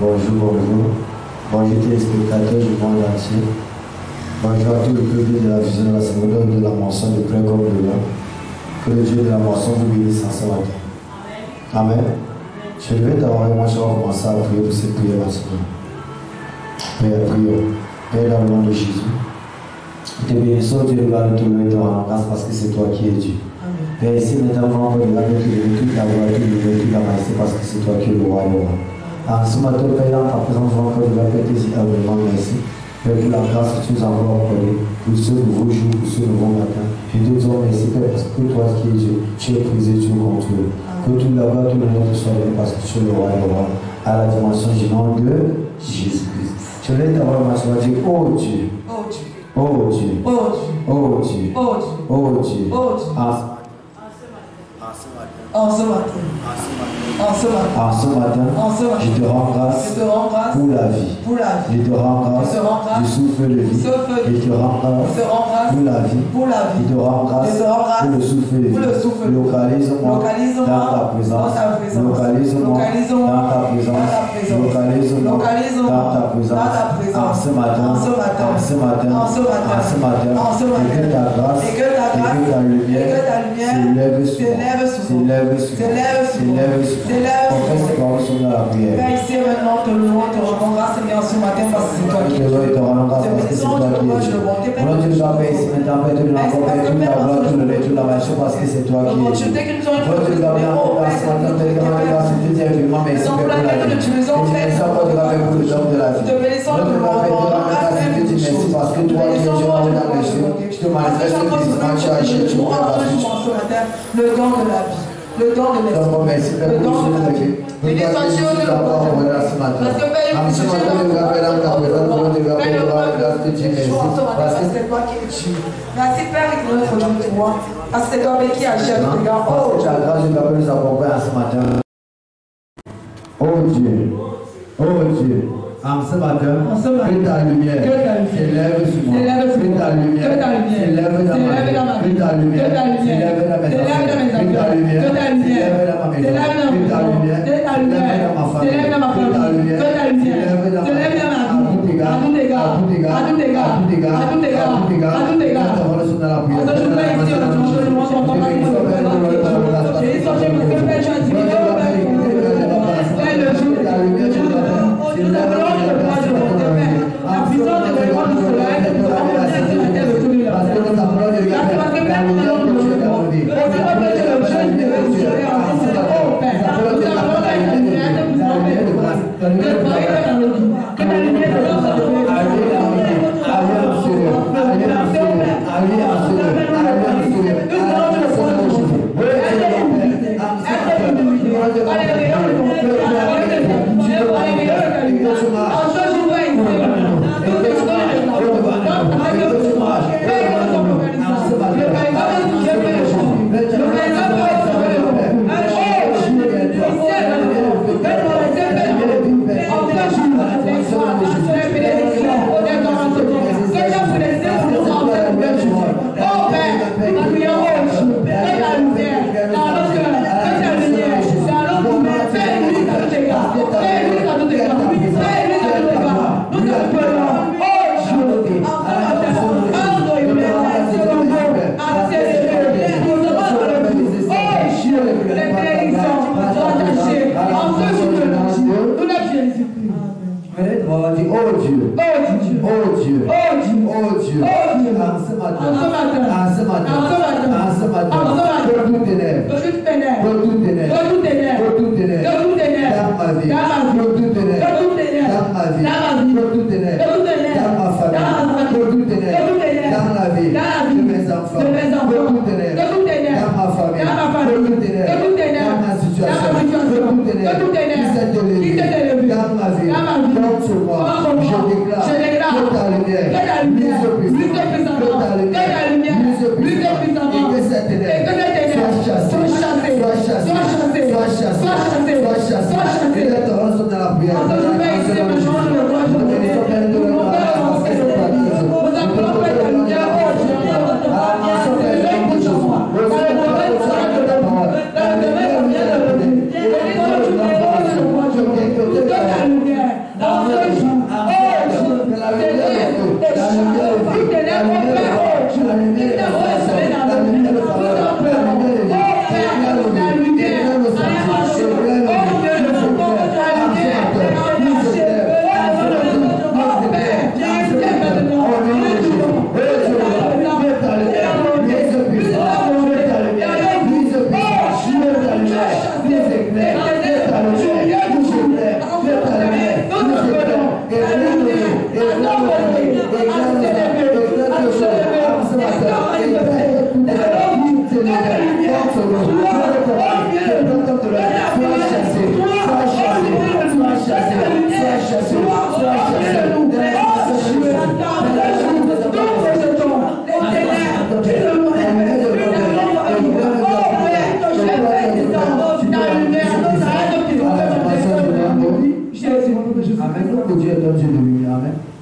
Bonjour, bonjour. Bonjour téléspectateurs du monde entier. Bonjour à tout le public de la vision de la Seigneur de la moisson de près comme de loin. Que le Dieu de la moisson vous bénisse en ce matin. Amen. Je vais d'abord, moi je vais commencer à prier pour cette prière maintenant. Prière. Père, dans le nom de Jésus. Te bénissons, Dieu, de gloire, de tout le monde, grâce parce que c'est toi qui es Dieu. Père, ici maintenant, vraiment, de la toute la gloire, toute la majesté, parce que c'est toi qui es le roi et le roi. En ce matin, Père, dans ta présence, encore de la paix, vraiment merci. Père, pour la grâce que tu nous as encore accordée, pour ce nouveau jour, pour ce nouveau matin. Je te dis merci, Père, parce que toi qui es Dieu, tu es prisé, tu es contrôlé. Que toute la gloire, tout le monde te soit donné, parce que tu es le roi et le roi. À la dimension du nom de Jésus-Christ. Je vais t'avoir ma soeur dire, oh Dieu. Oh Dieu. Oh Dieu. Oh Dieu. Oh Dieu. Oh Dieu. Oh Dieu. En ce matin, je te rends grâce pour la vie. Je te rends grâce du souffle de vie. Je te rends grâce pour la vie. Je te rends grâce pour le souffle de vie. Localise-moi dans ta présence. Localise-moi dans ta présence. Localise-moi dans ta présence. En ce matin, et que ta grâce et que ta lumière s'élève sur Père, ici maintenant, te louons, te rendons grâce, Seigneur, ce matin, parce que c'est toi qui es Dieu. Te rendons grâce parce que c'est toi qui es Dieu. Mon Dieu, nous appelle ici maintenant, Père, nous l'encore, Père, toute la gloire, tout le lait, toute la magie, parce que c'est toi qui es Dieu. Mon Dieu, nous avons grâce, maintenant, Père, nous avons grâce, je te dis infiniment merci, Père, pour la vie. Je te dis encore de la paix pour les hommes de la vie. Je te rends grâce, je te dis merci, parce que toi qui es Dieu, dans les cieux, je te manifeste physiquement, tu as agi, tu es parce que le don de la vie. Le don de l'esprit. Le don de la vie. Bénis ton Dieu de la parce que Père, parce que c'est toi qui es Dieu. Merci Père, et notre toi. Parce que c'est toi qui agis à notre égard. Oh, tu as grâce de nous accompagner ce matin. Oh Dieu. Oh Dieu. En ce matin, que ta lumière s'élève sur moi. Que ta lumière s'élève dans ma vie. Que ta lumière s'élève dans mes affaires. Que ta lumière s'élève dans ma maison. Que ta lumière s'élève dans ma famille. Que ta lumière s'élève dans ma vie. À tout égard. Que ta lumière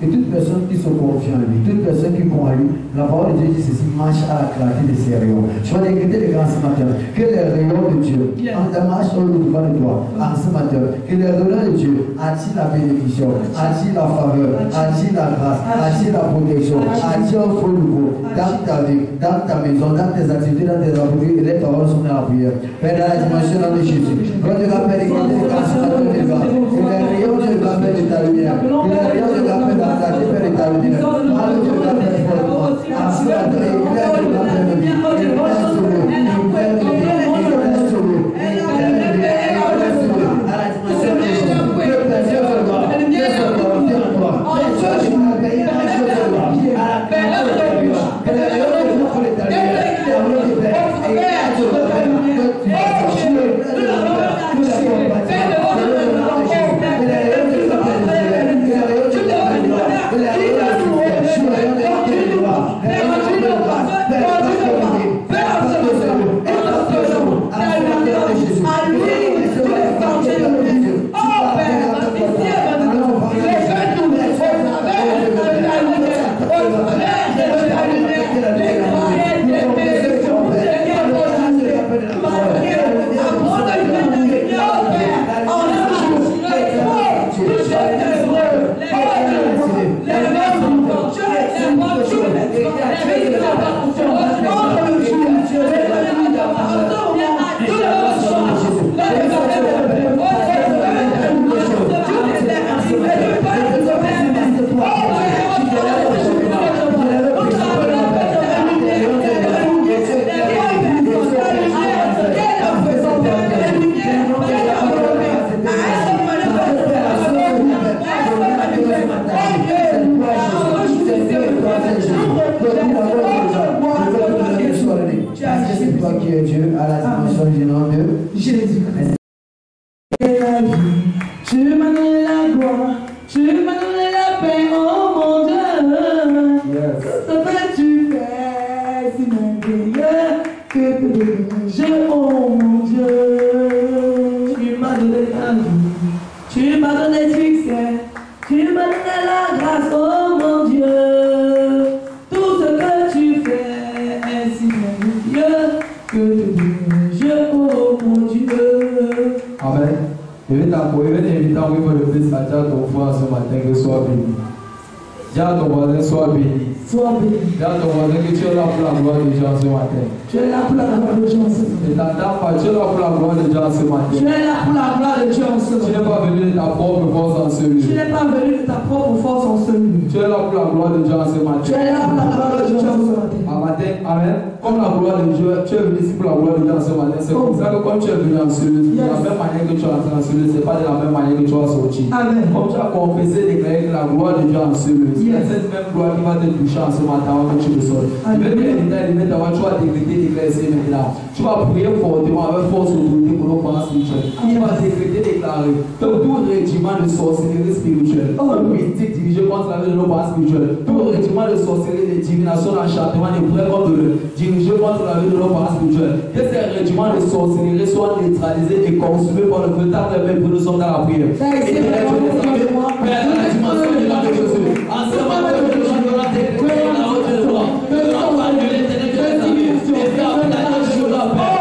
Et toute personne qui se confie en lui, toute personne qui croit en lui, la parole de Dieu dit ceci, marche à la clarté de ses rayons. Tu vas décréter les grands ce matin, que les rayons de Dieu, en ta marche au devant de toi, en ce matin, que les rayons de Dieu attirent la bénédiction, attirent la faveur, attirent la grâce, attirent la protection, attirent un faux nouveau dans ta vie, dans ta maison, dans tes activités, dans tes activités, et les paroles sont dans la prière. Père, dans la dimension de Jésus, quand tu rappelles les grands ce matin, que les rayons de la paix de ta lumière, que les rayons de la paix de ta lumière, Alléluia, la paix forte, assurant et éclair de la paix de vie, éclair sur eux, éclair de vie, éclair sur eux, éclair sur eux, à la dimension de Jésus, que personne se voit, que ce soit bien en toi, que ce soit une paix, que ce soit à la paix de la vie, que les rayons de la paix de ta lumière, que la paix de paix, éclair sur eux, que tu vas sortir, que la paix, que la compassion, Comme tu as confessé, déclaré que la gloire de Dieu en celui, c'est cette même gloire qui va te toucher en ce matin avant que tu le sortes. Je vais te dire, tu vas décréter, déclarer maintenant. Tu vas prier fortement avec force autorité pour nos parents spirituels. Tu vas décréter, déclarer que tout régiment de sorcellerie spirituelle, tout mystique dirigé contre la vie de nos parents spirituels, tout régiment de sorcellerie, de divination, d'enchantement, de prêts comme de dirigé contre la vie de nos parents spirituels, que ces régiments de sorcellerie soient neutralisés et consumés par le véritable même pour nous sommes dans la prière. Père, la dimension de la Jésus. En ce moment, nous allons déclarer la haute de droit. Nous allons parler de l'éternel de la vie. Et faire la tâche de la paix.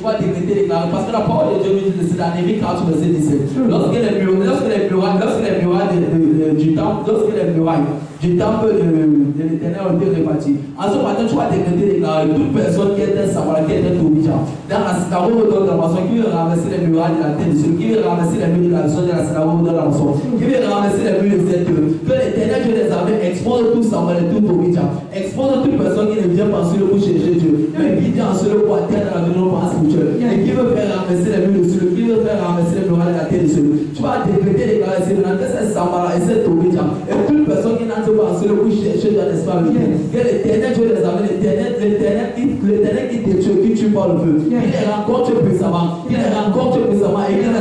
vas décréter, déclarer. Parce que la parole de Dieu nous dit, c'est dans Néhémie 40, verset 17. Lorsque les murailles du temple de l'Éternel ont été réparties, en ce matin, tu vas décréter, déclarer toute personne qui était Samara, qui était Toubidja, dans la synagogue de la maçon, qui veut ramasser les murailles de la tête de celui, qui veut ramasser les murs de la zone de la synagogue de la maçon, qui veut ramasser les murs de cette que l'Éternel Dieu les armées expose tout Samara et tout Toubidja, expose toute personne qui ne vient pas sur le coup chercher Dieu, mais qui vient sur le coup à terre dans la maison pour spirituelle, et qui veut faire ramasser les murs de celui, qui veut faire ramasser les murailles de la tête de celui. Tu vas décréter, déclarer, c'est maintenant que c'est Samara et c'est Toubidja, et toute personne qui n'entre pas sur le coup chercher dans l'espace, que l'Éternel Dieu les armées, l'Éternel qui détruit, qui tue par le feu, qui les rencontre puissamment, et qui les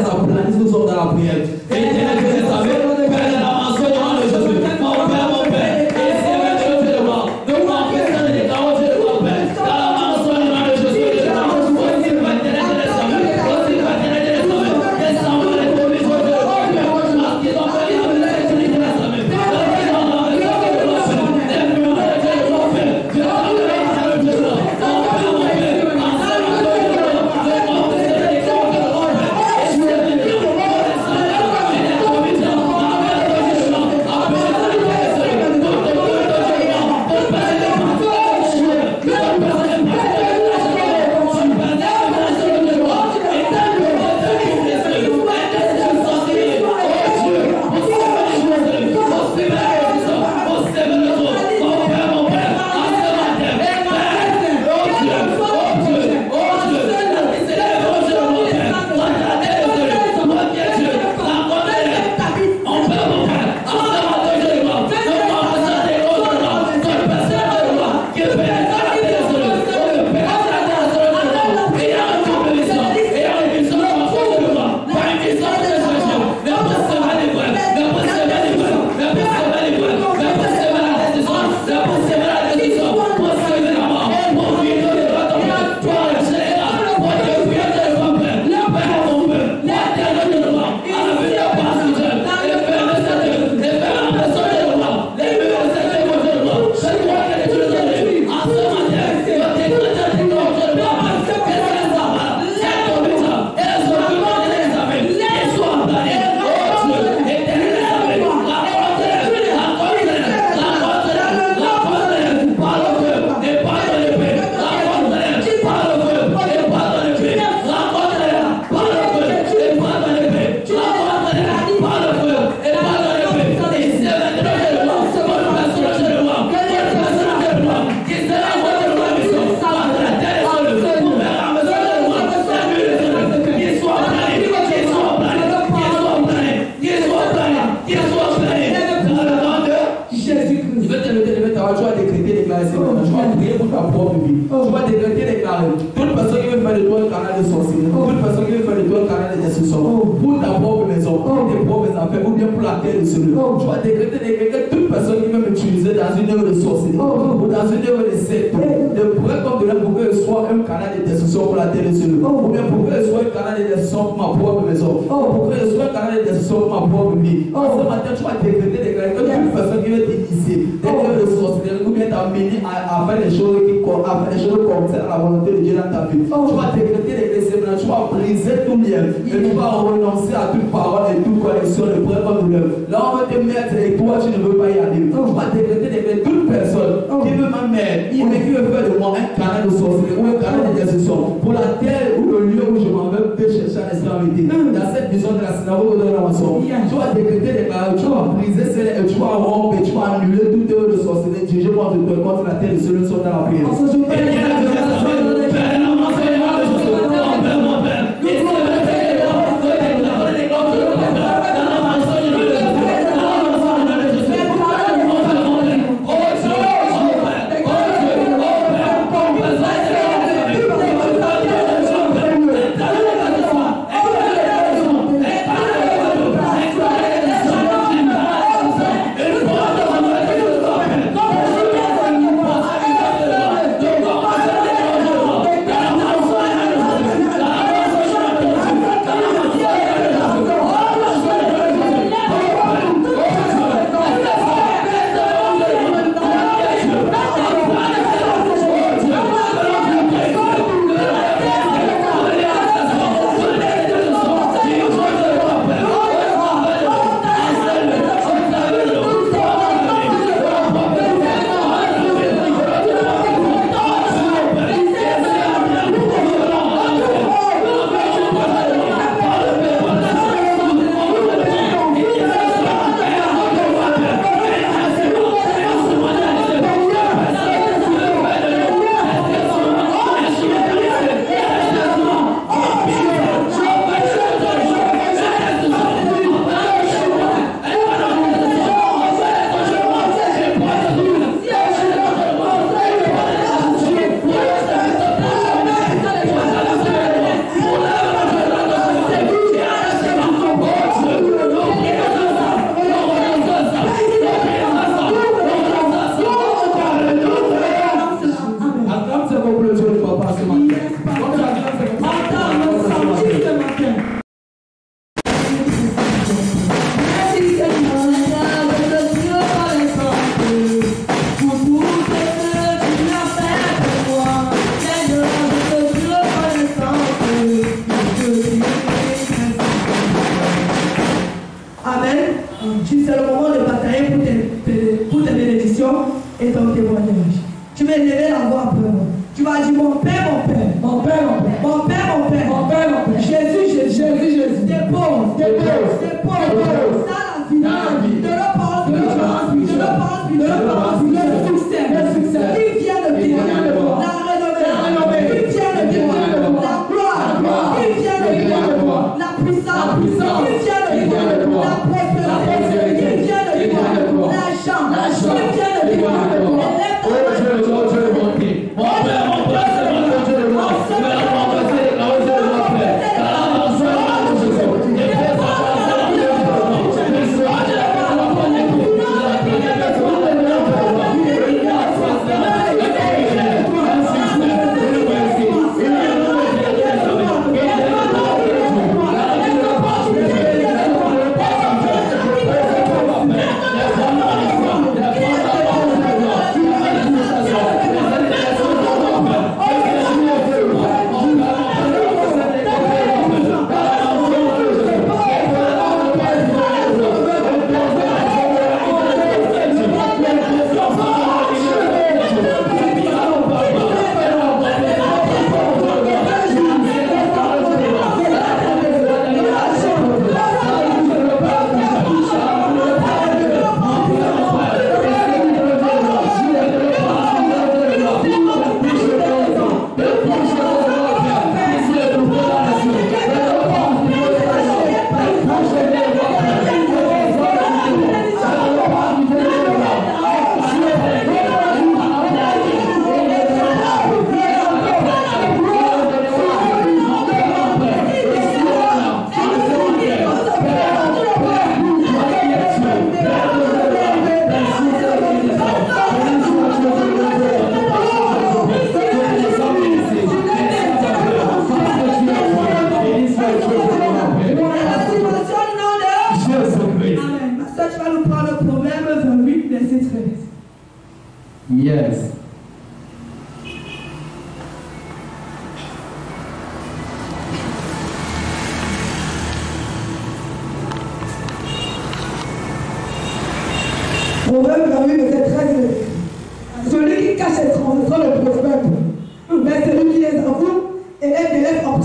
aplanisse, nous sommes dans la prière. Et l'Éternel Dieu les armées, Père de la mention de Jésus, mon Père, et c'est le Dieu de moi, nous m'empêchons de déclarer Dieu de mon Père, dans la mention de Jésus, aussi le Père de les armées, aussi le Père de les armées, les armées, les commissions de mon Père, parce qu'ils ont fait la sécurité de les armées,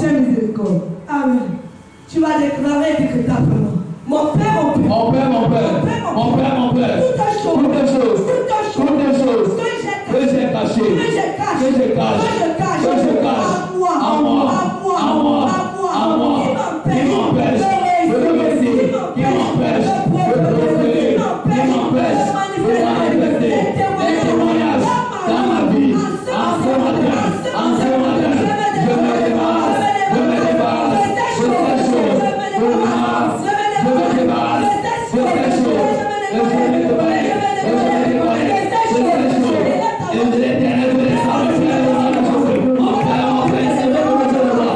prochaine miséricorde. Amen. Tu vas déclarer et décréter après moi. Mon Père, mon Père. Mon Père, mon Père. Mon Père, mon Père. Toutes les choses que j'ai cachées, que je cache à moi, qui m'empêche de réussir, qui m'empêche de prospérer, qui m'empêche de manifester des témoignages dans ma vie. En ce matin, je me débarrasse de ces choses. Je me débarrasse de ces choses. Et l'Éternel vous laisse en faire mon Père, mon Père, c'est le nom de roi.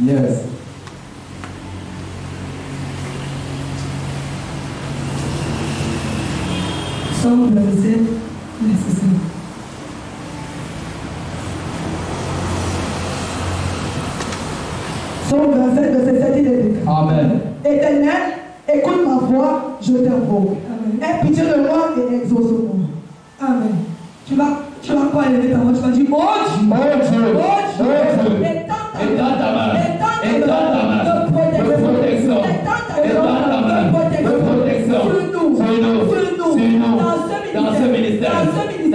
Yes. Somme 27, verset 5. Somme 27, verset 7, il est écrit. Amen. Éternel, écoute ma voix, je t'invoque. Aie pitié de moi et exauce-moi. Amen. Tu vas quoi élever ta voix? Tu vas dire, oh Dieu, étends ta main de protection, sur nous, dans ce ministère, et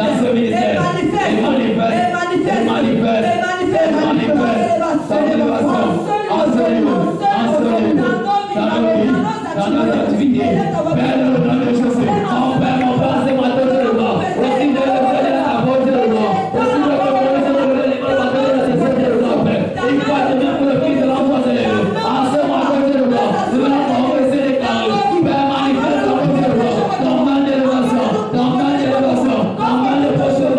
manifeste sa révélation en ce lieu, dans nos vies, dans nos activités. Père, dans le nom de Jésus, mon Père, c'est moi tout le temps. Aussi de la voix de l'eau, aussi de la voix de l'eau, il va devenir pour le fils de l'enfant de l'eau. En ce mois de l'eau, nous allons renverser les carrés. Père, manifeste la voix de l'eau, ton mal d'élévation, ton mal de potion.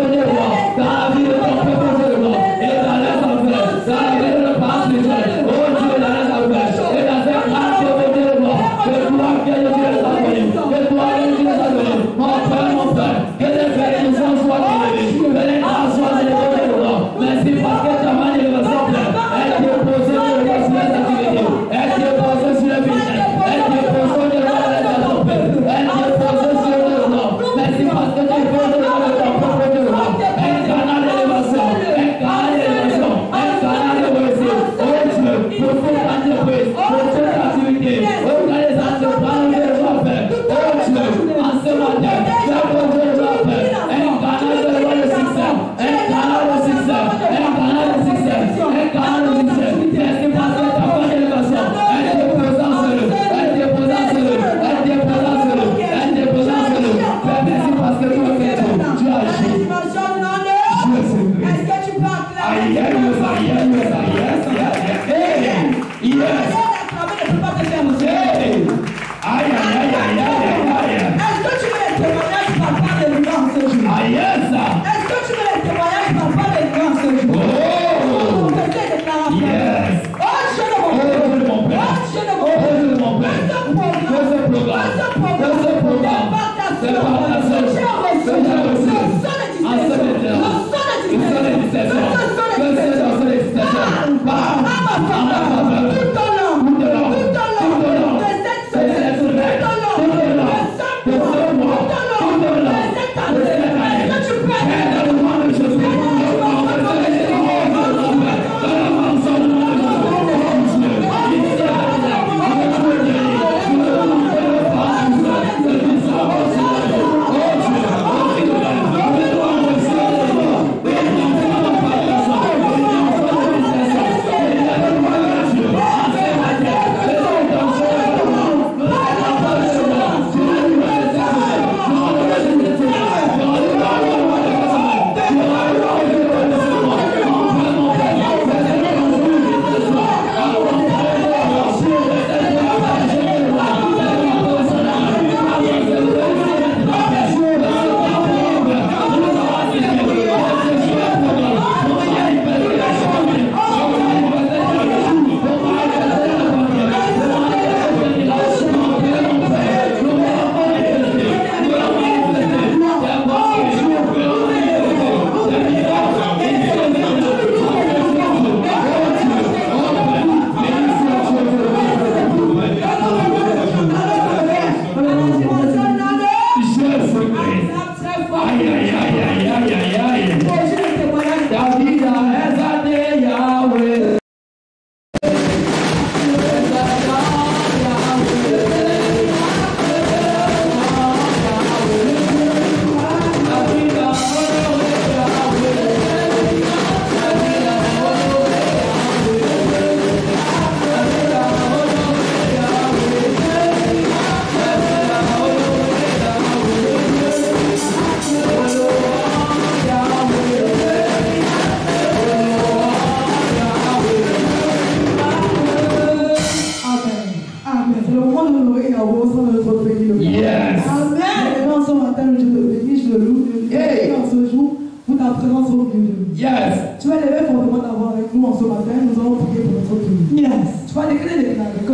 devrait y avoir au sein de notre pays. Yes. Amen. Et ce matin, je te bénis, je te loue. Et en ce jour, pour ta présence au milieu de nous. Yes. Tu vas lever fortement ta voix avec nous en ce matin. Nous allons prier pour notre pays. Yes. Tu vas déclarer que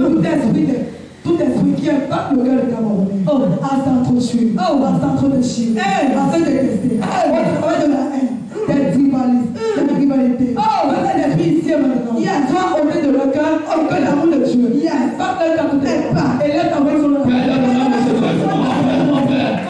tout esprit qui impacte le cœur de Camerounais à s'entretuer, à s'entretuer, à se détester, au travail de la haine, des tribalistes, des rivalités. Peut-être des filles ici et maintenant. Tu vas ôter de leur cœur que l'amour de Dieu. Impacte leur cœur tout et laisse ta voix sur leur cœur. Mon père,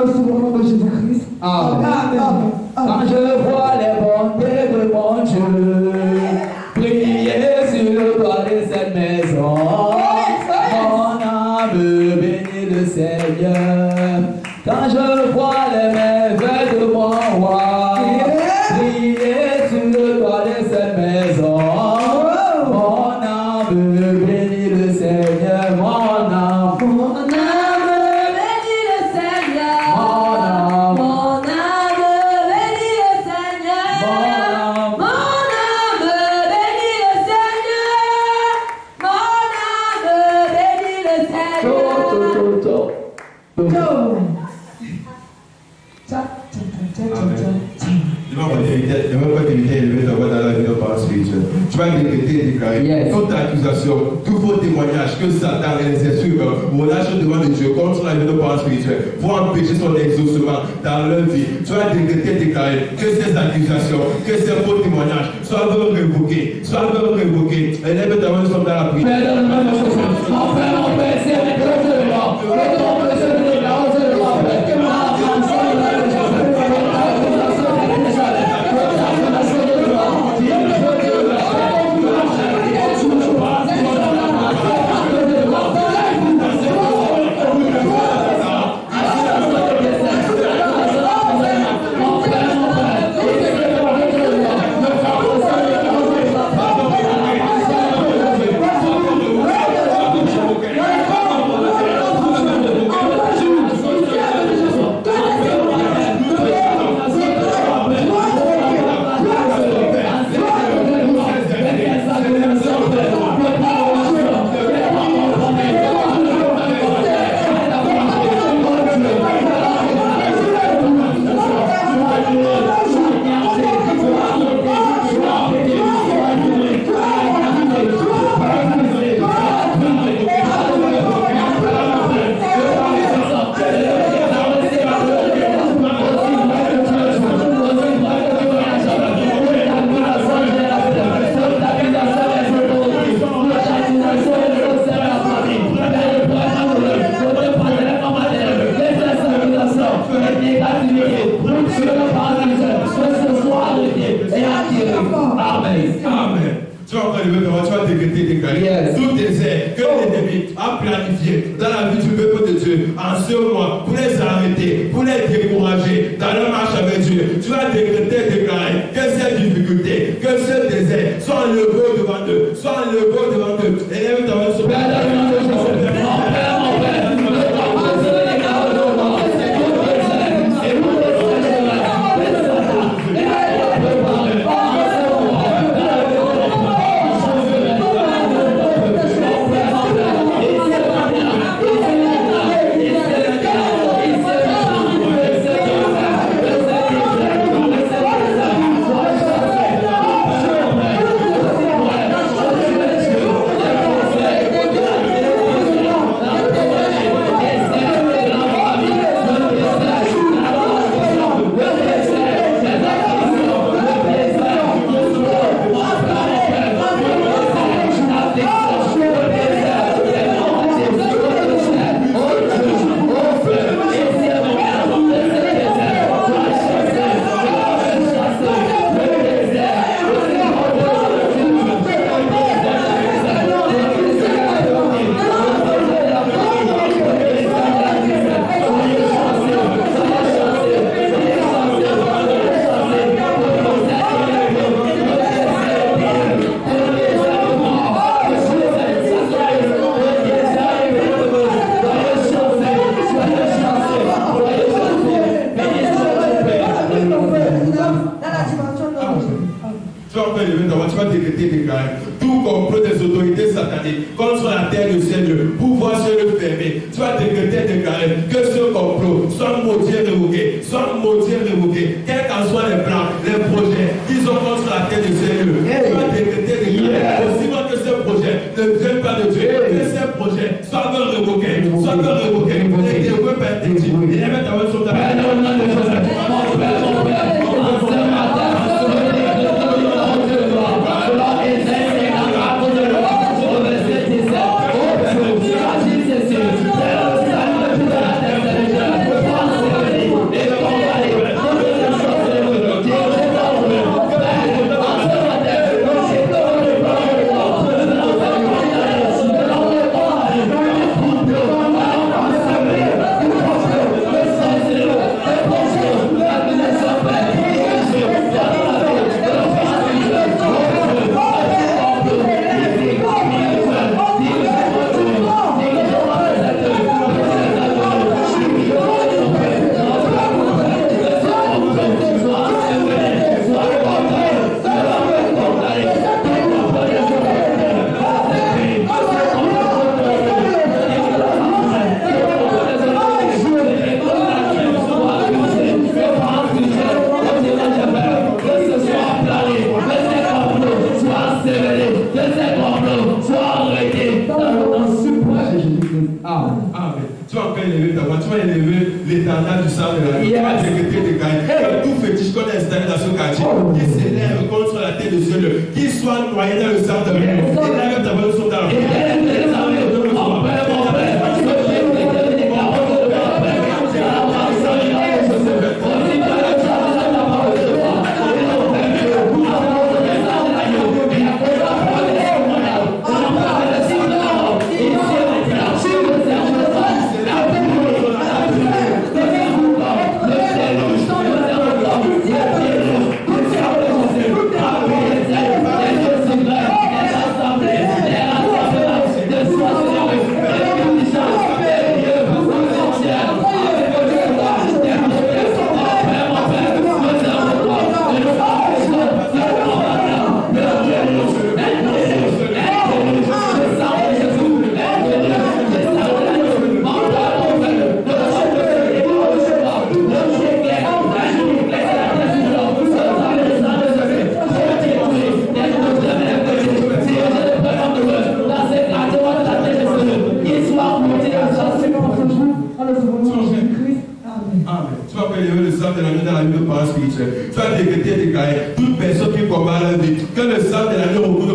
reçu au nom de Jésus-Christ. Amen. Amen. Quand je vois les bontés de mon Dieu, prier sur le toit de cette maison, mon âme bénit le Seigneur. Quand je vois les merveilles de mon roi, prier sur le toit de cette maison, mon âme bénit le Seigneur, mon âme. Tu vas déclarer toute accusation, tout faux témoignage que Satan et les esprits relâchent devant les dieux contre la vie de parents spirituels pour empêcher son exaucement dans leur vie. Tu vas déclarer que ces accusations, que ces faux témoignages soient révoqués, Élève ta main, nous sommes dans la prière. Tous les aides que l'ennemi a planifié dans la vie du peuple de Dieu en ce mois pour les arrêter, pour les décourager dans leur marche avec Dieu. Tu vas déclarer que ces difficultés, que ce désert soient enlevés devant eux, soient enlevés devant eux. Élève ta main sur le tout complot des autorités sataniques contre la terre du ciel, pouvoir se le fermer. Tu vas déclarer que ce complot soit maudit et révoqué, quels qu'en soient les plans, les projets qu'ils ont contre la terre du ciel. Tu vas déclarer aussi que ce projet ne vienne pas de Dieu, que ces projets soient révoqués, et Dieu peut pas être dit. Il est maintenant sur ta Yes. élever ta voix, tu vas élever l'étendard du sang de l'agneau. Tu vas décréter des gains. Que tout fétiche qu'on a installé dans ce quartier, qui s'élève contre la tête de Dieu, qui soit noyé dans le sang de l'agneau. Élève ta voix, nous sommes dans la toute personne qui combat la vie, que le sang de l'agneau recouvre